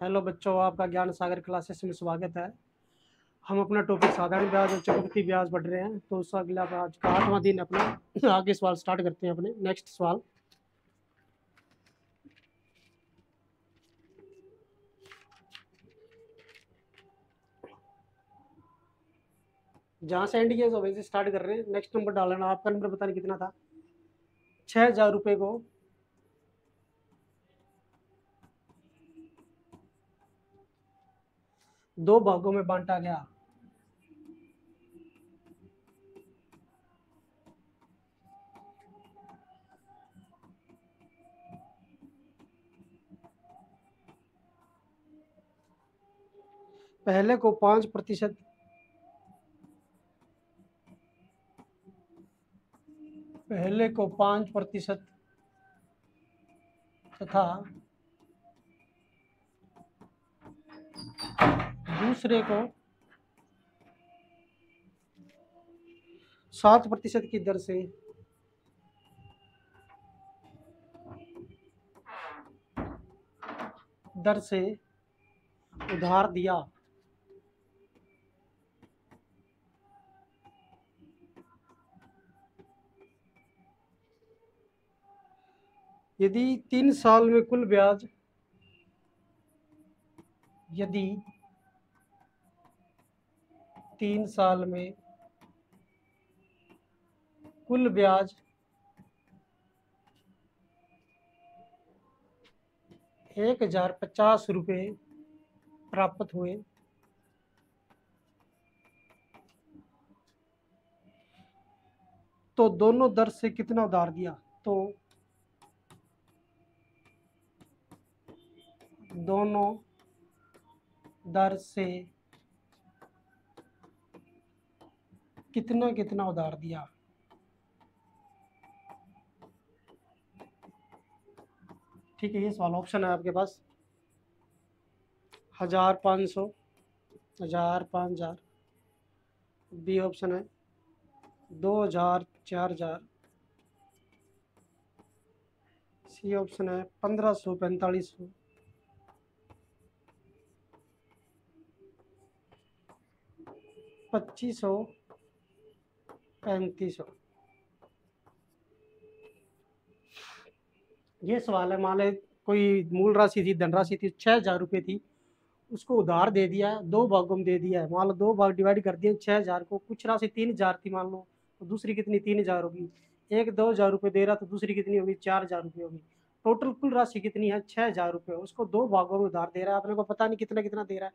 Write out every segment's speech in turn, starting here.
Hello बच्चों, आपका ज्ञान सागर क्लासेस में स्वागत है। हम अपना टॉपिक साधारण ब्याज और चक्रवृद्धि ब्याज पढ़ रहे हैं। तो उसका अगला आज का 8वां दिन अपना आगे सवाल स्टार्ट करते हैं। अपने नेक्स्ट सवाल, जहाँ से एंड किया वहीं से स्टार्ट कर रहे हैं। नेक्स्ट नंबर डालना, आपका नंबर पता नहीं कितना था। 6,000 रुपये को 2 भागों में बांटा गया। पहले को 5% पहले को 5% तथा दूसरे को 7% की दर से उधार दिया। यदि 3 साल में कुल ब्याज यदि 3 साल में कुल ब्याज 1,050 रुपये प्राप्त हुए तो दोनों दर से कितना उधार दिया। तो दोनों दर से कितना कितना उधार दिया। ठीक है, ये सवाल ऑप्शन है आपके पास 1,000, 500, 1,000, 5,000। बी ऑप्शन है 2,000, 4,000। सी ऑप्शन है 1,500, 4,500। 2,500, 3,500। ये सवाल है, मान ले कोई मूल राशि थी, धनराशि थी 6,000 रुपये थी, उसको उधार दे दिया है, 2 भागों में दे दिया है। मान लो 2 भाग डिवाइड कर दिए 6,000 को। कुछ राशि 3,000 थी मान लो, तो दूसरी कितनी 3,000 होगी। एक 2,000 रुपये दे रहा तो दूसरी कितनी होगी 4,000 रुपये होगी। टोटल कुल राशि कितनी है 6,000 रुपये। उसको 2 भागों में उधार दे रहा है, अपने को पता नहीं कितना कितना दे रहा है,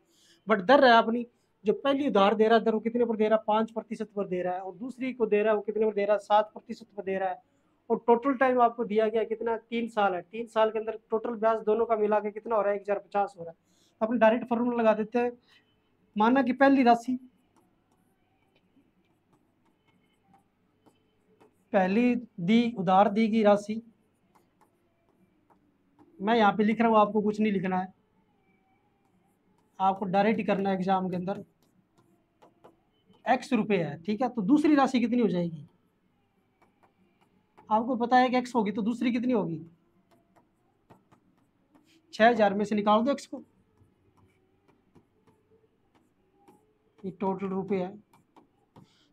बट दर है अपनी जो पहली उधार दे रहा है दर वो कितने पर दे रहा है 5% पर दे रहा है, और दूसरी को दे रहा है वो कितने पर दे रहा है 7% पर दे रहा है। और टोटल टाइम आपको दिया गया कितना 3 साल है। 3 साल के अंदर टोटल ब्याज दोनों का मिला के कितना हो रहा है 1,050 हो रहा है। अपन डायरेक्ट फॉर्मूला लगा देते हैं। माना कि पहली उधार दी गई राशि, मैं यहाँ पे लिख रहा हूँ, आपको कुछ नहीं लिखना है, आपको डायरेक्ट ही करना है एग्जाम के अंदर। x रुपये है, ठीक है। तो दूसरी राशि कितनी हो जाएगी, आपको पता है कि x होगी, तो दूसरी कितनी होगी 6,000 में से निकाल दो x को, ये टोटल रुपये है।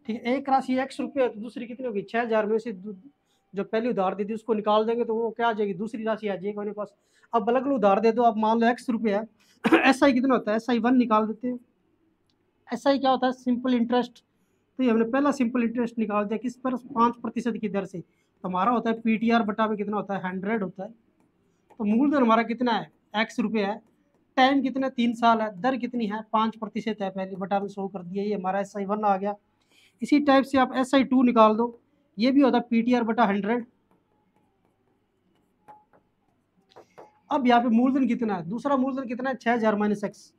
ठीक है, एक राशि x रुपये है तो दूसरी कितनी होगी 6,000 में से जो पहली उधार दी थी उसको निकाल देंगे तो वो क्या आ जाएगी, दूसरी राशि आ जाएगी अपने पास। अब अलग अलग उधार दे दो, आप मान लो x रुपये है एस आई कितना होता है, SI1 निकाल देते हैं। SI क्या होता है, सिंपल इंटरेस्ट। तो ये हमने पहला सिंपल इंटरेस्ट निकाल दिया किस पर 5% की दर से, तो हमारा होता है PTR बटा में कितना होता है 100 होता है। तो मूलधन हमारा कितना है x रुपये है, टाइम कितना 3 साल है, दर कितनी है 5% है, पहले बटा में 100 कर दिया, ये हमारा SI1 आ गया। इसी टाइप से आप SI2 निकाल दो, ये भी होता है PTR बटा 100। अब यहाँ पे मूलधन कितना है, दूसरा मूलधन कितना है 6,000 माइनस x,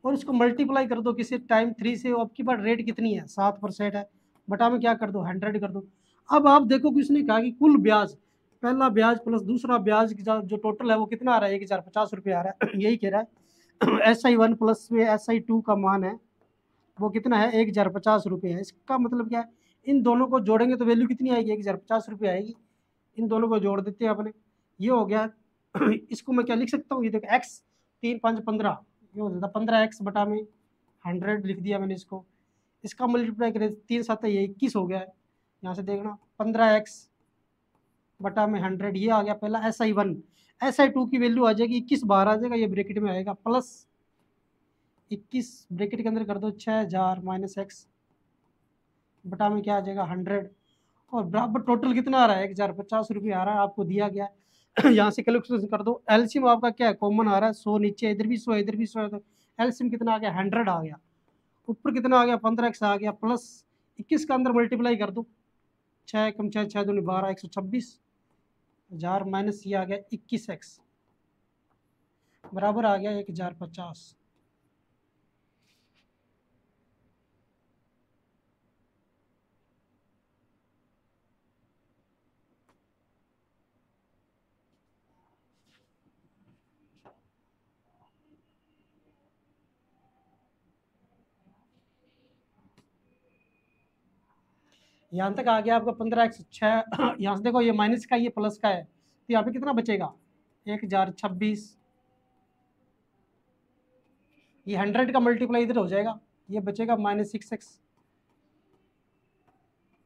और इसको मल्टीप्लाई कर दो किसी टाइम 3 से। आपकी बार रेट कितनी है 7% है, बटा में क्या कर दो 100 कर दो। अब आप देखो कि उसने कहा कि कुल ब्याज, पहला ब्याज प्लस दूसरा ब्याज जो टोटल है वो कितना आ रहा है 1,050 रुपये आ रहा है यही कह रहा है। SI1 प्लस में SI2 का मान है वो कितना है 1,050 रुपये है। इसका मतलब क्या है, इन दोनों को जोड़ेंगे तो वैल्यू कितनी आएगी 1,050 रुपये आएगी। इन दोनों को जोड़ देते हैं अपने, ये हो गया इसको मैं क्या लिख सकता हूँ, ये देखो x 3 5 15, ये हो जाता 15x बटा में 100 लिख दिया मैंने इसको। इसका मल्टीप्लाई करें 3 7 ये 21 हो गया है। यहाँ से देखना 15x बटा में 100, ये आ गया पहला SI1। SI2 की वैल्यू आ जाएगी 21 बाहर आ जाएगा, ये ब्रैकेट में आएगा प्लस 21 ब्रैकेट के अंदर कर दो 6000 माइनस x बटा में क्या आ जाएगा 100, और बराबर टोटल कितना आ रहा है 1050 रुपये आ रहा है, आपको दिया गया है। यहाँ से कैलकुलेशन कर दो। एलसीएम आपका क्या है, कॉमन आ रहा है 100, नीचे इधर भी 100 इधर भी 100 है, तो एलसीएम कितना आ गया 100 आ गया। ऊपर कितना आ गया 15x आ गया, प्लस 21 का अंदर मल्टीप्लाई कर दो, 6 कम 6 6 दूनी 12 126,000 माइनस ये आ गया 21x बराबर आ गया 1050। यहाँ तक आ गया आपका 15x 6। यहाँ से देखो ये माइनस का ये प्लस का है, तो यहाँ पे कितना बचेगा 1026। ये 100 का मल्टीप्लाई इधर हो जाएगा, ये बचेगा -6x।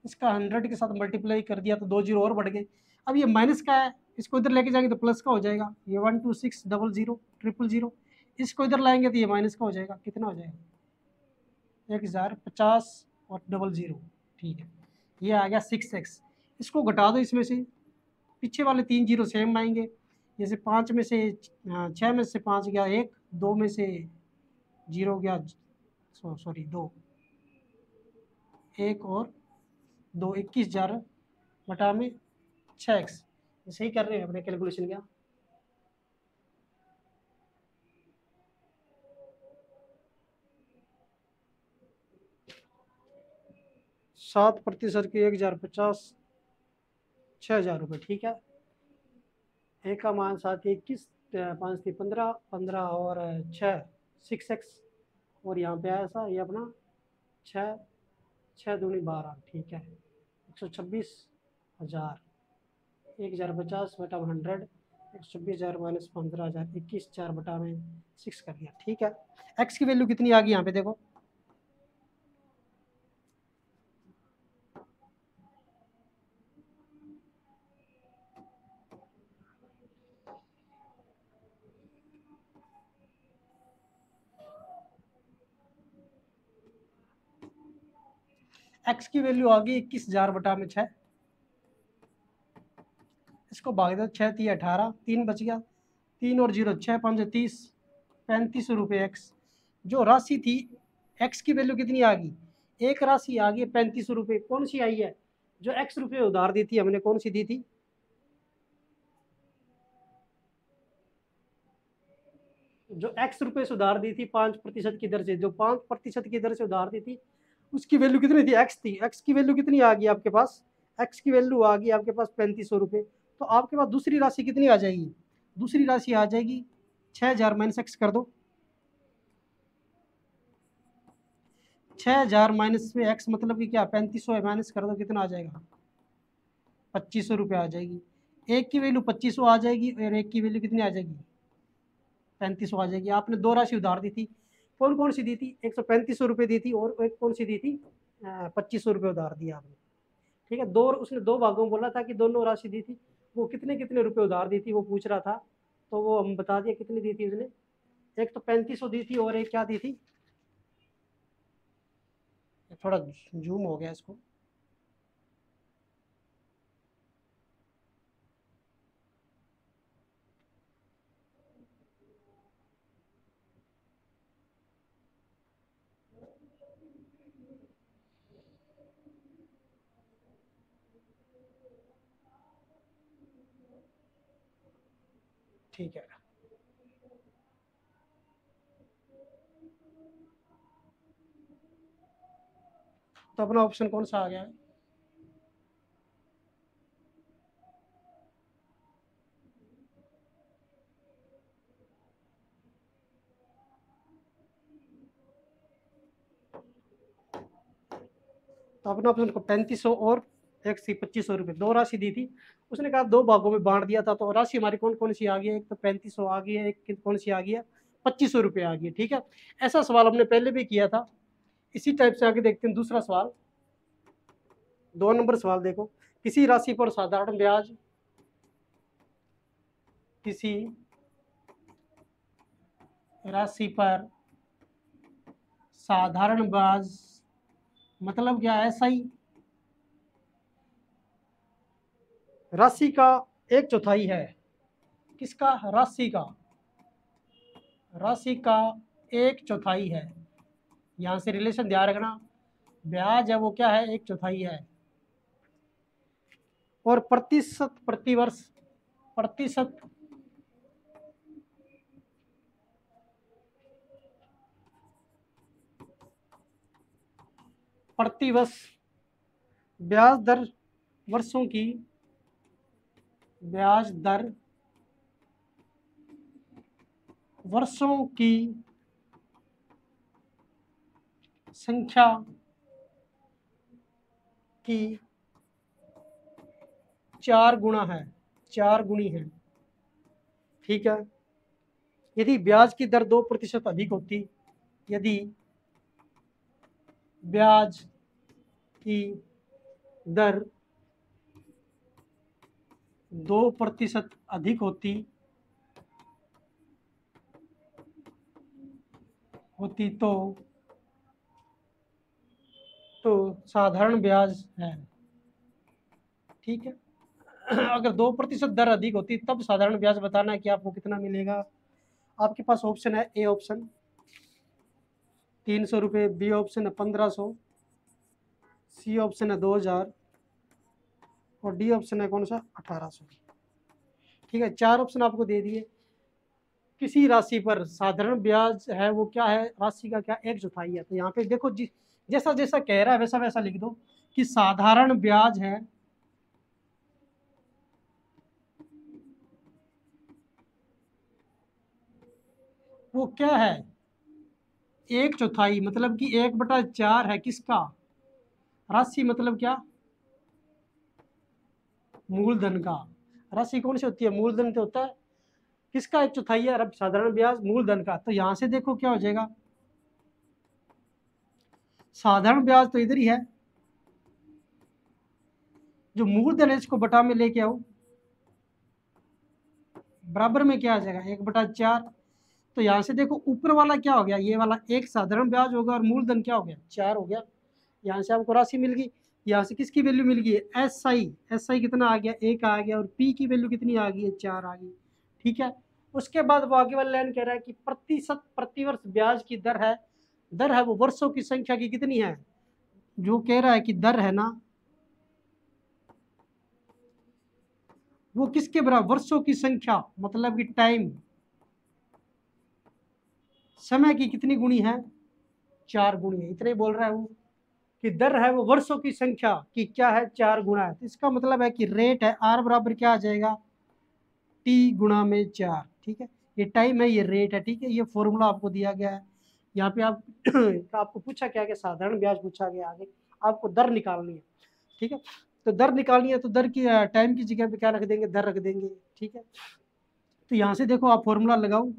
इसका 100 के साथ मल्टीप्लाई कर दिया तो 2 जीरो और बढ़ गए। अब ये माइनस का है, इसको इधर लेके जाएंगे तो प्लस का हो जाएगा, ये 126000000। इसको इधर लाएंगे तो ये माइनस का हो जाएगा, कितना हो जाएगा 1050 और 00। ठीक है, ये आ गया 6x। इसको घटा दो इसमें से, पीछे वाले 3 जीरो सेम आएंगे। जैसे 5 में से 6 में से 5 गया 1, 2 में से 0 गया, सॉरी 2, 1 और 2, 21,000 बटा में 6x। सही कर रहे हैं अपने कैलकुलेशन क्या। सात प्रतिशत की 1050, 6,000 रुपये। ठीक है, एक का मान 7 21, 5 थी 15, 15 और 6 6x, और यहाँ पे आया ऐसा ये अपना 6 6 दूनी 12। ठीक है, 126,000, 1050 बटा 100, 126,000 माइनस 15,000, 21,000 बटा में 6 कर दिया। ठीक है, एक्स की वैल्यू कितनी आ गई यहाँ पे देखो, एक्स की वैल्यू आ गई 21,000 बटा में 6। इसको भाग दो, 6 3 18, 3 बच गया, 3 और 0 6 5 30, 3500 रुपये एक्स। जो राशि थी एक्स की वैल्यू कितनी आ गई, एक राशि आ गई 3500 रुपये। कौन सी आई है, जो एक्स रुपये उधार दी थी हमने, कौन सी दी थी, जो एक्स रुपये से उधार दी थी 5% की दर से, जो 5% की दर से उधार दी थी उसकी वैल्यू कितनी थी, एक्स थी। एक्स की वैल्यू कितनी आ गई आपके पास, एक्स की वैल्यू आ गई आपके पास 3500 रुपये। तो आपके पास दूसरी राशि कितनी आ जाएगी, दूसरी राशि आ जाएगी 6,000 माइनस एक्स कर दो, 6,000 माइनस में एक्स मतलब कि क्या 3500 माइनस कर दो, कितना आ जाएगा 2500 रुपये आ जाएगी। एक की वैल्यू 2500 आ जाएगी और एक की वैल्यू कितनी आ जाएगी 3500 आ जाएगी। आपने दो राशि उधार दी थी, कौन कौन सी दी थी, 13500 रुपये दी थी और एक कौन सी दी थी 2500 रुपये उधार दिया आपने। ठीक है, दो उसने दो भागों में बोला था कि दोनों राशि दी थी, वो कितने कितने रुपए उधार दी थी वो पूछ रहा था, तो वो हम बता दिया कितनी दी थी उसने। एक तो 3500 दी थी और एक क्या दी थी, थोड़ा जूम हो गया इसको, ठीक है। तो अपना ऑप्शन कौन सा आ गया है, तो अपना ऑप्शन को 3500 और एक सी 2500 रुपये, दो राशि दी थी, उसने कहा दो भागों में बांट दिया था, तो राशि हमारी कौन कौन सी आ गई है, एक तो 3500 आ गई है, एक कौन सी आ गई है, 2500 रुपये आ गई है। ठीक है, ऐसा सवाल हमने पहले भी किया था। इसी टाइप से आगे देखते हैं दूसरा सवाल, 2 नंबर सवाल देखो। किसी राशि पर साधारण ब्याज, किसी राशि पर साधारण ब्याज मतलब क्या है, ऐसा ही राशि का 1/4 है, किसका, राशि का, राशि का 1/4 है। यहां से रिलेशन ध्यान रखना, ब्याज है वो क्या है, 1/4 है। और प्रतिशत, प्रतिवर्ष, प्रतिशत प्रतिवर्ष ब्याज दर वर्षों की, ब्याज दर वर्षों की संख्या की 4 गुना है, 4 गुनी है। ठीक है, यदि ब्याज की दर 2% अधिक होती, यदि ब्याज की दर 2% अधिक होती तो साधारण ब्याज है। ठीक है, अगर 2% दर अधिक होती तब साधारण ब्याज बताना है कि आपको कितना मिलेगा। आपके पास ऑप्शन है, ए ऑप्शन 300 रुपये, बी ऑप्शन है 1500, सी ऑप्शन है 2000 और डी ऑप्शन है कौन सा, 1800। ठीक है, 4 ऑप्शन आपको दे दिए। किसी राशि पर साधारण ब्याज है वो क्या है, राशि का क्या, 1/4 है। तो यहाँ पे देखो जैसा जैसा कह रहा है वैसा वैसा लिख दो कि साधारण ब्याज है वो क्या है, 1/4, मतलब कि 1/4 है किसका, राशि मतलब क्या, मूलधन का। राशि कौन सी होती है, मूलधन तो होता है, किसका 1/4 है, अब साधारण ब्याज मूलधन का। तो यहां से देखो क्या हो जाएगा, साधारण ब्याज तो इधर ही है, जो मूलधन है इसको बटा में लेके आओ, बराबर में क्या आ जाएगा, 1/4। तो यहाँ से देखो ऊपर वाला क्या हो गया, ये वाला एक साधारण ब्याज होगा और मूलधन क्या हो गया, 4 हो गया। यहाँ से आपको राशि मिल गई, यहाँ से किसकी वैल्यू मिल गई, एस आई कितना आ गया, 1 आ गया, और पी की वैल्यू कितनी आ गई है, 4 आ गई। ठीक है, उसके बाद वो आगे वाला लाइन कह रहा है कि प्रतिशत प्रतिवर्ष ब्याज की दर है वो वर्षों की संख्या की कितनी है, जो कह रहा है कि दर है ना वो किसके बराबर, वर्षों की संख्या मतलब कि टाइम, समय की कितनी गुणी है, 4 गुणी है। इतने बोल रहा है वो कि दर है वो वर्षों की संख्या की क्या है, 4 गुना है। तो इसका मतलब है कि रेट है आर बराबर क्या आ जाएगा, टी गुणा में 4। ठीक है, ये टाइम है, ये रेट है। ठीक है, ये फॉर्मूला आपको दिया गया है। यहाँ पे आप आपको पूछा क्या कि साधारण ब्याज पूछा गया, आगे आपको दर निकालनी है। ठीक है, तो दर निकालनी है तो दर की टाइम की जगह पे क्या रख देंगे, दर रख देंगे। ठीक है, तो यहाँ से देखो आप फॉर्मूला लगाओ,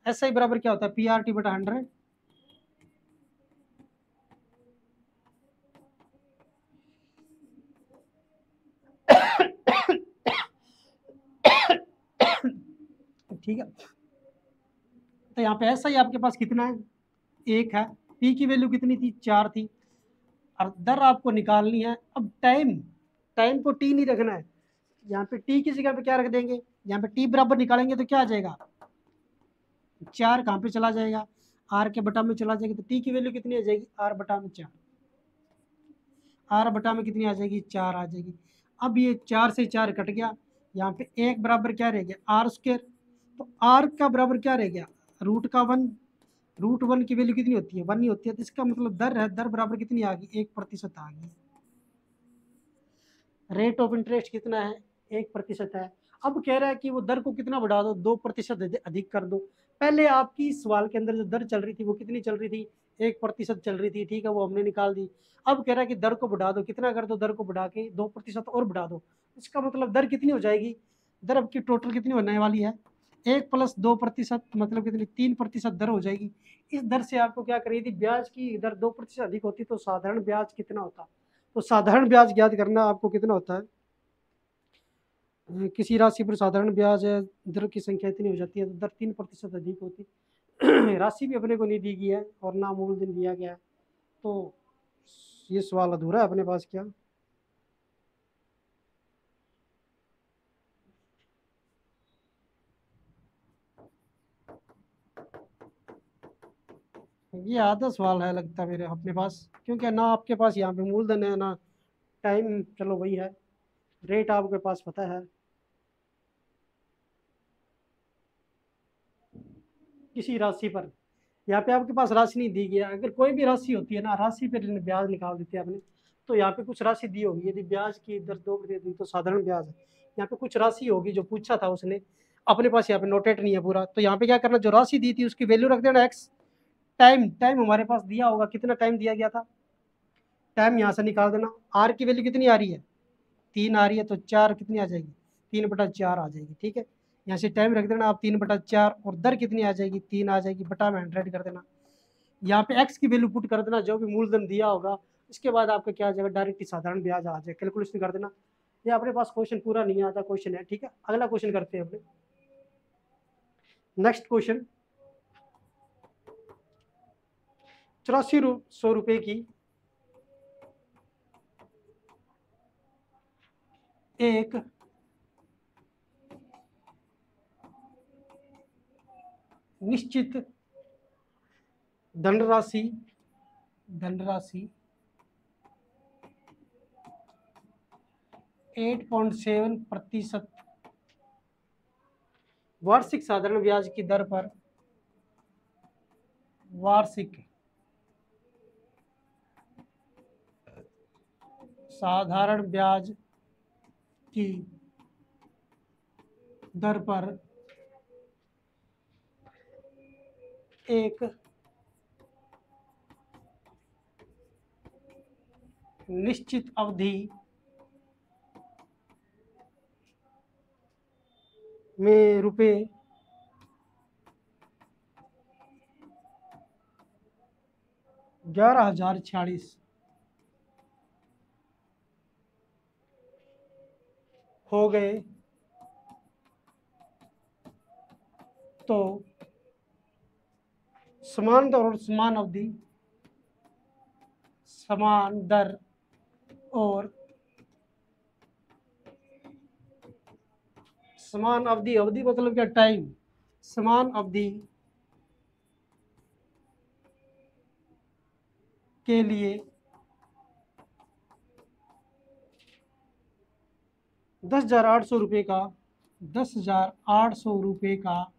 एस आई बराबर क्या होता है, पी आर टी बटा 100। ठीक है, तो यहाँ पे ऐसा ही आपके पास कितना है, 1 है, पी की वैल्यू कितनी थी, 4 थी, और दर आपको निकालनी है। अब टाइम को टी नहीं रखना है, यहाँ पे टी की जगह पे क्या रख देंगे, यहाँ पे टी बराबर निकालेंगे तो क्या आ जाएगा, 4 कहाँ पे चला जाएगा, आर के बटा में चला जाएगा। तो टी की वैल्यू कितनी आ जाएगी, आर बटा में 4, आर बटा में कितनी आ जाएगी, 4 आ जाएगी। अब ये 4 से 4 कट गया, यहाँ पे 1 बराबर क्या रह गया, आर स्क्वायर। तो आर का बराबर क्या रह गया, रूट का 1, रूट 1 की वैल्यू कितनी होती है, 1 ही होती है। तो इसका मतलब दर है, दर बराबर कितनी आ गई, 1% आ गई। रेट ऑफ इंटरेस्ट कितना है, 1% है। अब कह रहा है कि वो दर को कितना बढ़ा दो, 2% अधिक कर दो। पहले आपकी सवाल के अंदर जो दर चल रही थी वो कितनी चल रही थी, 1% चल रही थी, ठीक है, वो हमने निकाल दी। अब कह रहा है कि दर को बढ़ा दो, कितना कर दो, दर को बढ़ा के 2% और बढ़ा दो। इसका मतलब दर कितनी हो जाएगी, दर अब की टोटल कितनी होने वाली है, 1+2% मतलब कितनी, 3% दर हो जाएगी। इस दर से आपको क्या करिए थी, ब्याज की दर 2% अधिक होती तो साधारण ब्याज कितना होता। तो साधारण ब्याज ज्ञात करना आपको कितना होता है, किसी राशि पर साधारण ब्याज दर की संख्या इतनी हो जाती है तो दर 3% अधिक होती। राशि भी अपने को नहीं दी गई है और ना मूलधन दिया गया है, तो ये सवाल अधूरा है अपने पास क्या। ये आधा सवाल है लगता है मेरे अपने पास, क्योंकि ना आपके पास यहाँ पे मूलधन है ना टाइम, चलो वही है, रेट आपके पास पता है। किसी राशि पर, यहाँ पे आपके पास राशि नहीं दी गई है, अगर कोई भी राशि होती है ना, राशि पे ब्याज निकाल देते हैं आपने, तो यहाँ पे कुछ राशि दी होगी, यदि ब्याज की दर 2% दी तो साधारण ब्याज है। यहाँ पे कुछ राशि होगी जो पूछा था उसने, अपने पास यहाँ पे नोटेट नहीं है पूरा, तो यहाँ पे क्या करना, जो राशि दी थी उसकी वैल्यू रख देना एक्स। टाइम टाइम हमारे पास दिया होगा, कितना टाइम दिया गया था, टाइम यहाँ से निकाल देना। आर की वैल्यू कितनी आ रही है, 3 आ रही है, तो 4 कितनी आ जाएगी, 3/4 आ जाएगी, ठीक है। यहाँ से टाइम रख देना आप 3/4, और दर कितनी आ जाएगी, 3 आ जाएगी, बटा में 100 कर देना। यहाँ पे एक्स की वैल्यू पुट कर देना, जो भी मूलधन दिया होगा, इसके बाद आपका क्या आ जाएगा, डायरेक्ट साधारण ब्याज आ जाएगा, कैलकुलेशन कर देना। ये अपने पास क्वेश्चन पूरा नहीं आता क्वेश्चन है, ठीक है। अगला क्वेश्चन करते हैं अपने, नेक्स्ट क्वेश्चन। 8400 रुपए की एक निश्चित धनराशि धनराशि 8.7% वार्षिक साधारण ब्याज की दर पर वार्षिक साधारण ब्याज की दर पर एक निश्चित अवधि में रुपए 11,046 हो गए तो समान दर और समान अवधि, समान दर और समान अवधि, अवधि मतलब क्या, टाइम, समान अवधि के लिए 10,800 रुपये का 10,800 रुपये का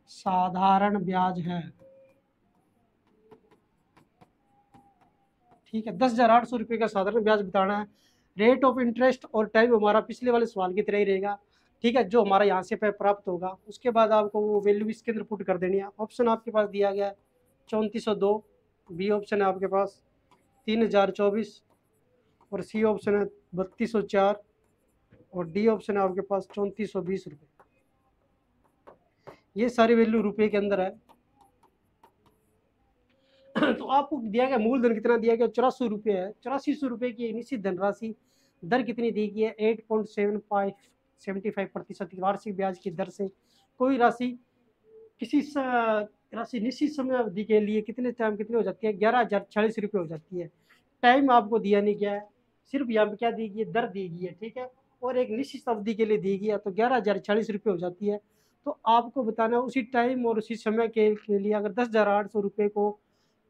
साधारण ब्याज है, ठीक है। 10,800 रुपये का साधारण ब्याज बताना है। रेट ऑफ इंटरेस्ट और टाइम हमारा पिछले वाले सवाल की तरह ही रहेगा, ठीक है। जो हमारा यहाँ से प्राप्त होगा उसके बाद आपको वो वैल्यू इसके अंदर पुट कर देनी है। ऑप्शन आपके पास दिया गया है 3402, बी ऑप्शन है आपके पास 3024, और सी ऑप्शन है 3204, और डी ऑप्शन है आपके पास 3420 रुपये। ये सारी वैल्यू रुपये के अंदर है। तो आपको दिया गया मूलधन कितना दिया गया, 84 रुपये है। 8400 रुपये की निश्चित धनराशि, दर कितनी दी गई है, 8.75% वार्षिक ब्याज की दर से कोई राशि किसी राशि निश्चित समय अवधि के लिए कितने टाइम कितनी हो जाती है, 11,046 रुपये हो जाती है। टाइम आपको दिया नहीं गया है, सिर्फ यहाँ पे क्या दी गई है, दर दी गई है, ठीक है, और एक निश्चित अवधि के लिए दी गई है, तो 11,046 रुपये हो जाती है। तो आपको बताना उसी टाइम और उसी समय के लिए अगर 10,800 रुपये को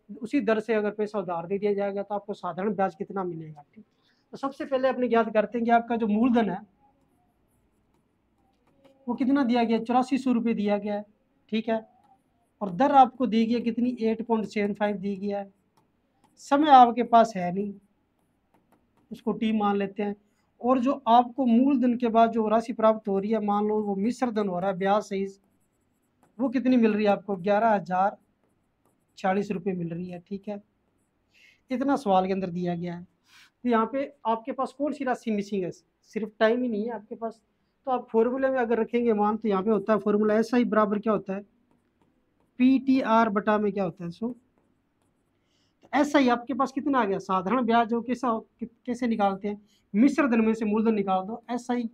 उसी दर से अगर पैसा उधार दे दिया जाएगा तो आपको साधारण ब्याज कितना मिलेगा, ठीक। तो सबसे पहले अपने ज्ञात करते हैं कि आपका जो मूलधन है वो कितना दिया गया, 8400 रुपये दिया गया है, ठीक है, और दर आपको दी गई है कितनी, 8.75 दी गई है। समय आपके पास है नहीं, उसको टी मान लेते हैं, और जो आपको मूलधन के बाद जो राशि प्राप्त हो रही है, मान लो वो मिश्र धन हो रहा है ब्याज सहित, वो कितनी मिल रही है आपको, 11,046 40 रुपये मिल रही है। ठीक है, इतना सवाल के अंदर दिया गया है। तो यहाँ पे आपके पास कौन सी राशि मिसिंग है? सिर्फ टाइम ही नहीं है आपके पास। तो आप फॉर्मूले में अगर रखेंगे मान, तो यहाँ पे होता है फॉर्मूला ऐसा ही बराबर क्या होता है, PTR बटा में क्या होता है, सो ऐसा ही आपके पास कितना आ गया, साधारण ब्याज हो कैसे निकालते हैं, मिश्र धन में से मूलधन निकाल दो, ऐसा ही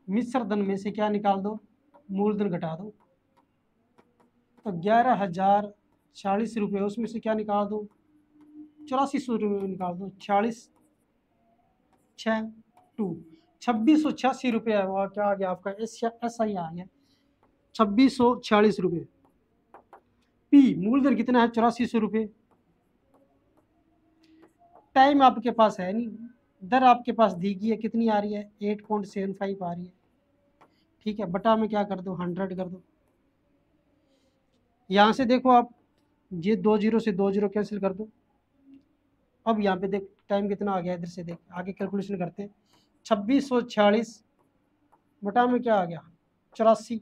मिश्र धन में से क्या निकाल दो, मूलधन घटा दो। तो 11,040 रुपये, उसमें से क्या निकाल दो, 8400 रुपये निकाल दो, 26,682 रुपये है, वो क्या आ गया आपका, ऐसा ही आ गया 2640 रुपये। पी मूलधन कितना है, 8400 रुपये। टाइम आपके पास है नहीं, दर आपके पास दी गई है, कितनी आ रही है, 8.75 आ रही है। ठीक है, बटा में क्या कर दो, 100 कर दो। यहाँ से देखो आप, ये 2 जीरो से 2 जीरो कैंसिल कर दो। अब यहाँ पे देख टाइम कितना आ गया, इधर से देख, आगे कैलकुलेशन करते हैं। 2640 बटा में क्या आ गया, 84,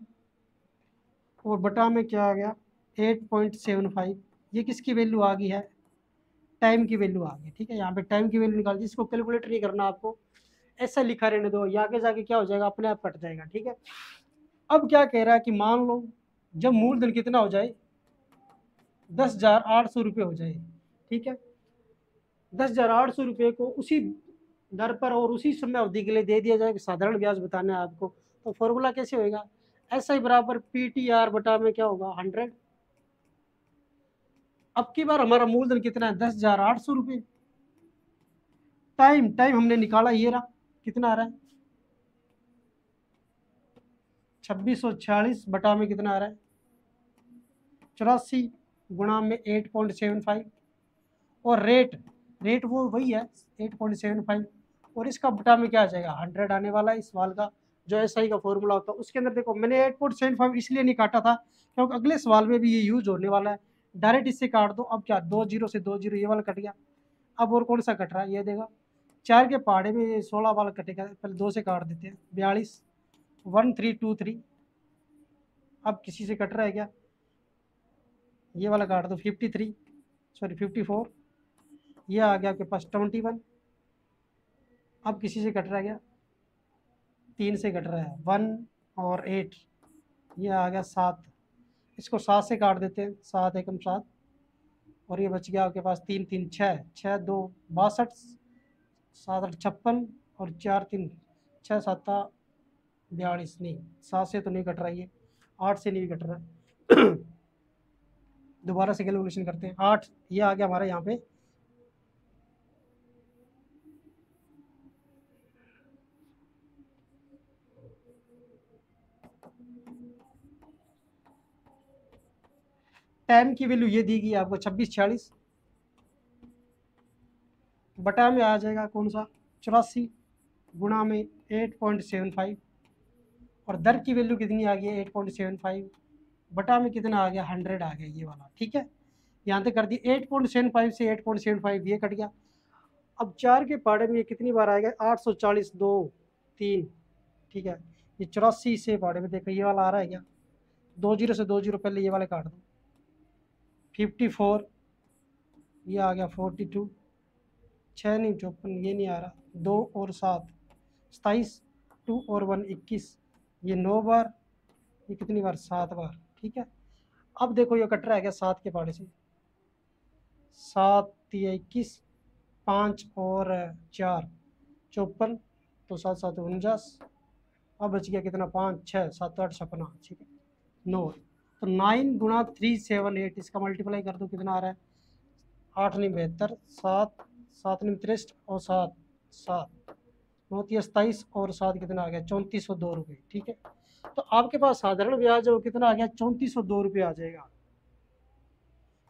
और बटा में क्या आ गया, 8.75। ये किसकी वैल्यू आ गई है, टाइम की वैल्यू आ गई। ठीक है, यहाँ पे टाइम की वैल्यू निकाल दी, इसको कैलकुलेटर नहीं करना आपको, ऐसा लिखा रहने दो, ये आगे जाके क्या हो जाएगा, अपने आप कट जाएगा। ठीक है, अब क्या कह रहा है कि मान लो जब मूलधन कितना हो जाए, 10,800 रुपये हो जाए। ठीक है, 10,800 रुपये को उसी दर पर और उसी समय अवधि के लिए दे दिया जाए, साधारण ब्याज बताना है आपको, तो फॉर्मूला कैसे होएगा, ऐसा ही बराबर PTR बटा में क्या होगा, 100। अब की बार हमारा मूलधन कितना है, 10,800 रुपये। टाइम हमने निकाला, ये रहा, कितना आ रहा है, 2640 बटा में कितना आ रहा है, 84 गुणा में 8.75, और रेट वो वही है 8.75, और इसका बटा में क्या आ जाएगा, 100 आने वाला है इस सवाल का, जो SI का फॉर्मूला होता है। उसके अंदर देखो मैंने 8.75 इसलिए नहीं काटा था क्योंकि अगले सवाल में भी ये यूज होने वाला है, डायरेक्ट इससे काट दो। अब क्या, 2 जीरो से 2 जीरो, ये वाला कट गया। अब और कौन सा कट रहा है, ये देखो 4 के पहाड़े में 16 वाला कटेगा, पहले 2 से काट देते हैं, 42, 1323। अब किसी से कट रहा है क्या, ये वाला काट दो, 53, सॉरी 54, ये आ गया आपके पास 21। अब किसी से कट रहा है क्या, 3 से कट रहा है, 1 और 8, ये आ गया 7, इसको 7 से काट देते हैं, 7 एकम 7, और ये बच गया आपके पास 3 3 6, 6 2 62, 7 8 56, और 4 3 6 7 42, नहीं 7 से तो नहीं कट रहा है, ये 8 से नहीं कट रहा है। दोबारा से कैलकुलेशन करते हैं, 8, ये आ गया हमारा यहाँ पे, टाइम की वैल्यू ये दी गई आपको 2640, बटा में आ जाएगा कौन सा, 84 गुणा में 8.75, और दर की वैल्यू कितनी आ गई है, 8.75, बटा में कितना आ गया, 100 आ गया, ये वाला। ठीक है, यहाँ तक कर दी, 8.75 से 8.75 ये कट गया। अब 4 के पहाड़े में ये कितनी बार आएगा, 840, 2 3, ठीक है, ये 84 से पहाड़े में देखो ये वाला आ रहा है क्या, 2 जीरो से 2 जीरो पहले ये वाले काट दो, 54, ये आ गया 42, 6 नहीं 54, ये नहीं आ रहा, 2 और 7 27, 2 और 1 21, ये 9 बार, ये कितनी बार, 7 बार। ठीक है, अब देखो ये कट रहा है क्या, 7 के पहाड़े से, 7 21, 5 और 4 54, तो 7 7 49, अब बच गया कितना, 5 6 7 8 56, ठीक है 9, तो 9 गुणा 378, इसका मल्टीप्लाई कर दो, कितना आ रहा है, 8 नहीं 72, 7 7 नहीं 63, और 7 7 9 27, और 7 कितना आ गया, 3402 रुपये। ठीक है, तो आपके पास साधारण ब्याज है वो कितना आ गया, 3402 रुपये आ जाएगा।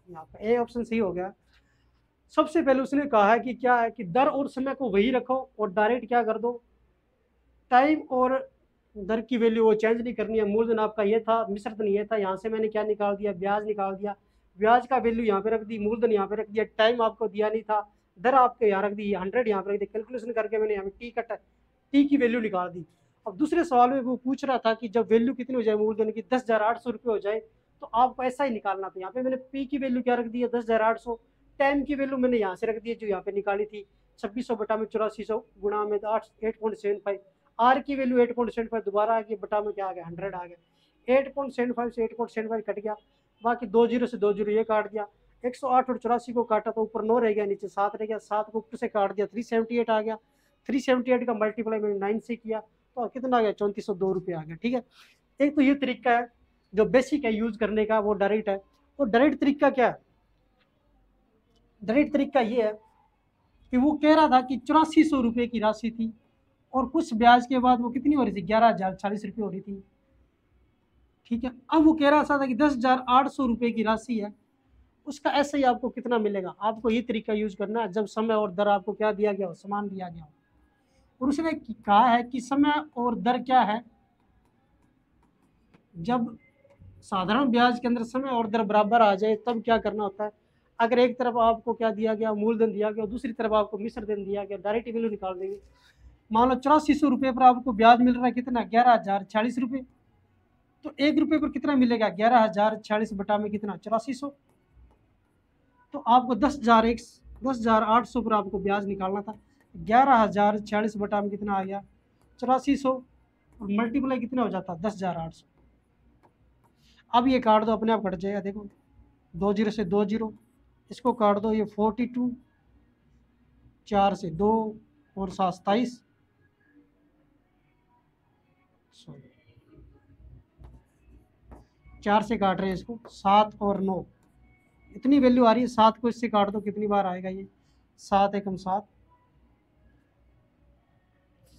यहाँ पर ए ऑप्शन सही हो गया। सबसे पहले उसने कहा है कि क्या है कि दर और समय को वही रखो, और डायरेक्ट क्या कर दो, टाइम और दर की वैल्यू वो चेंज नहीं करनी है। मूलधन आपका ये था, मिश्रधन ये था, यहाँ से मैंने क्या निकाल दिया, ब्याज निकाल दिया, ब्याज का वैल्यू यहाँ पे रख दी, मूलधन यहाँ पे रख दिया, टाइम आपको दिया नहीं था, दर आपको यहाँ रख दी, 100 यहाँ पे रख दी, कैलकुलेशन करके मैंने यहाँ पे टी की वैल्यू निकाल दी। अब दूसरे सवाल में वो पूछ रहा था कि जब वैल्यू कितनी हो जाए मूलधन की, 10,800 रुपये हो जाए, तो आपको ऐसा ही निकालना था। यहाँ पे मैंने पी की वैल्यू क्या रख दी है 10,800, टाइम की वैल्यू मैंने यहाँ से रख दी है जो यहाँ पे निकाली थी 2600 बटा में 8400 गुणा में 8.75, आर की वैल्यू 8.75 दोबारा आ गई, बटा में क्या आ गया 100 आ गया, 8.75 से 8.75 कट गया, बाकी 20 से 20 ये काट दिया, 108 और 84 को काटा तो ऊपर 9 रह गया, नीचे 7 रह गया, 7 को ऊपर से काट दिया 378 आ गया, 378 का मल्टीप्लाई मैंने 9 से किया तो कितना आ गया 3402 आ गया। ठीक है, एक तो ये तरीका है जो बेसिक है यूज करने का, वो डायरेक्ट है। और डायरेक्ट तरीका क्या है, डायरेक्ट तरीका ये है कि वो कह रहा था कि 8400 की राशि थी और कुछ ब्याज के बाद वो कितनी हो रही थी 11,040 हो रही थी। ठीक है, अब वो कह रहा था कि 10,800 की राशि है, उसका ऐसे ही आपको कितना मिलेगा, आपको ये तरीका यूज करना है जब समय और दर आपको क्या दिया गया हो, समान दिया गया हो। और उसने कहा है कि समय और दर क्या है, जब साधारण ब्याज के अंदर समय और दर बराबर आ जाए तब क्या करना होता है, अगर एक तरफ आपको क्या दिया गया मूलधन दिया गया, दूसरी तरफ आपको मिश्र धन दिया गया, डायरेक्ट वैल्यू निकाल देंगे। मान लो 8400 पर आपको ब्याज मिल रहा है कितना 11,040, तो 1 रुपये पर कितना मिलेगा 11,040 बटा में कितना 8400, तो आपको 10,800 पर आपको ब्याज निकालना था, 11,040 बटा में कितना आ गया 8400 और मल्टीप्लाई कितना हो जाता 10,800। अब ये काट दो अपने आप कट जाएगा, देखो 20 से 20 इसको काट दो, ये 42, 4 से 2 और 7 27, सॉरी 4 से काट रहे हैं इसको, 7 और 9 इतनी वैल्यू आ रही है, 7 को इससे काट दो कितनी बार आएगा ये 7 एकम 7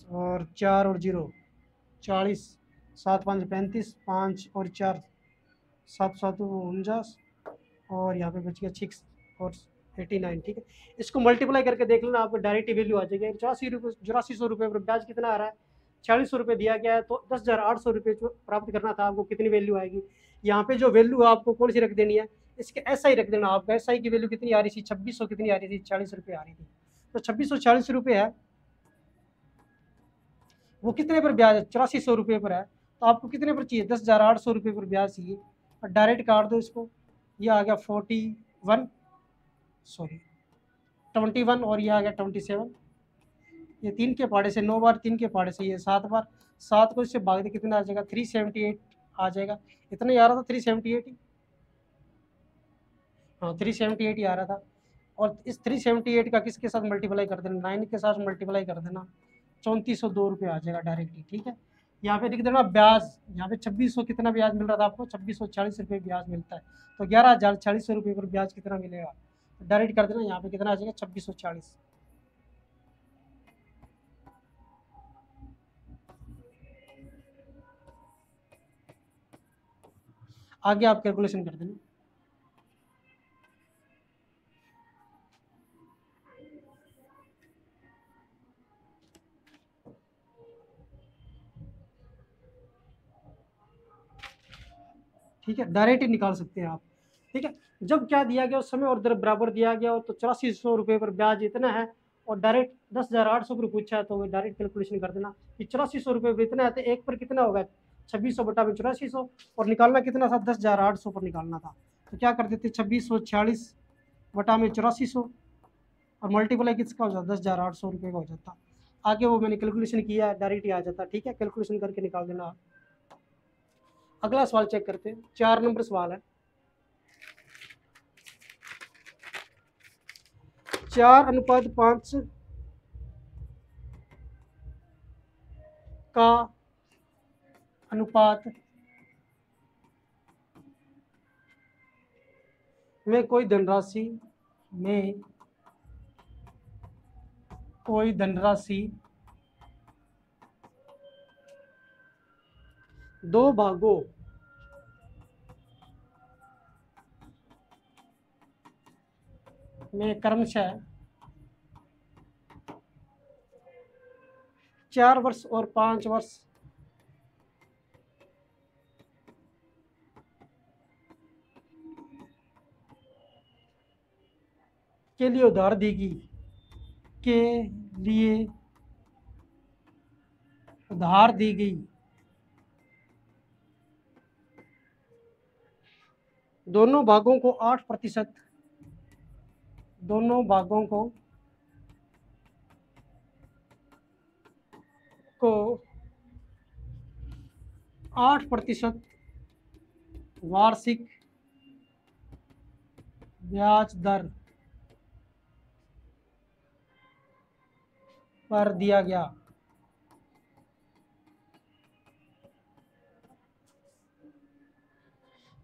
और 4 और 0 40, 7 5 35, 5 और 4 7 7 49 और यहाँ पे बच गया 6 और 89। ठीक है, इसको मल्टीप्लाई करके देख लेना, आपको डायरेक्ट वैल्यू आ जाएगी। 8400 पर ब्याज कितना आ रहा है 4600 दिया गया है, तो 10,800 प्राप्त करना था आपको, कितनी वैल्यू आएगी। यहाँ पे जो वैल्यू आपको कौन सी रख देनी है, इसके ऐसा ही रख देना। आपका एस आई की वैल्यू कितनी आ रही थी 2600, कितनी आ रही थी 40 आ रही थी, तो 2640 है, वो कितने पर ब्याज है 8400 पर है, तो आपको कितने पर चाहिए 10,800 पर ब्याज चाहिए, और डायरेक्ट काट दो इसको, ये आ गया 21 और ये आ गया 27, ये 3 के पहाड़े से 9 बार, 3 के पहाड़े से ये 7 बार, 7 को इससे भाग दे कितना आ जाएगा 378 आ जाएगा, इतना ही आ रहा था 378 ही, हाँ 378 ही आ रहा था। और इस 378 का किसके साथ मल्टीप्लाई कर देना 9 के साथ मल्टीप्लाई कर देना, 3402 आ जाएगा डायरेक्टली। ठीक है, यहाँ पे लिख देना ब्याज, यहाँ पे 2600 कितना ब्याज मिल रहा था आपको 2640 ब्याज मिलता है, तो 11,040 पर ब्याज कितना मिलेगा, डायरेक्ट कर देना, यहाँ पे कितना आ जाएगा 2640। आगे आप कैलकुलेशन कर देना। ठीक है, डायरेक्ट ही निकाल सकते हैं आप। ठीक है, जब क्या दिया गया उस समय और दर बराबर दिया गया हो तो 8400 पर ब्याज इतना है, और डायरेक्ट 10,800 पर पूछा है तो डायरेक्ट कैलकुलेशन कर देना कि 8400 पर इतना है, तो एक पर कितना होगा 2600 बटा में 8400, और निकालना कितना था 10,800 पर निकालना था, तो क्या कर देते 2640 बटा में 8400 और मल्टीप्लाई किसका हो जाता 10,800 का हो जाता। आगे वो मैंने कैलकुलेशन किया, डायरेक्ट ही आ जाता। ठीक है, कैलकुलेशन करके निकाल देना आप। अगला सवाल चेक करते हैं, 4 नंबर सवाल है। 4:5 का अनुपात में कोई धनराशि 2 भागों में क्रमशः 4 वर्ष और 5 वर्ष के लिए उधार दी गई, के लिए उधार दी गई दोनों भागों को 8%, दोनों भागों को 8% वार्षिक ब्याज दर पर दिया गया।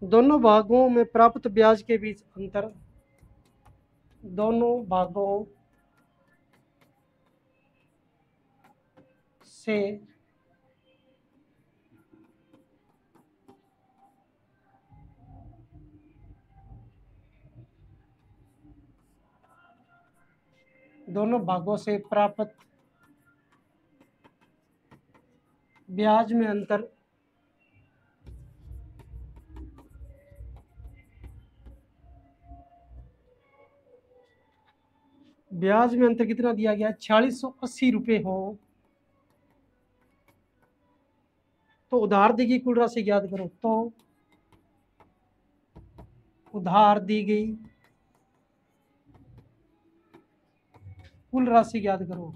दोनों भागों में प्राप्त ब्याज के बीच अंतर, दोनों भागों से दोनों भागों से प्राप्त ब्याज में अंतर ब्याज में अंतर कितना दिया गया? 4680 रुपये हो तो उधार दी गई कुल राशि याद करो। तो उधार दी गई कुल राशि याद करो।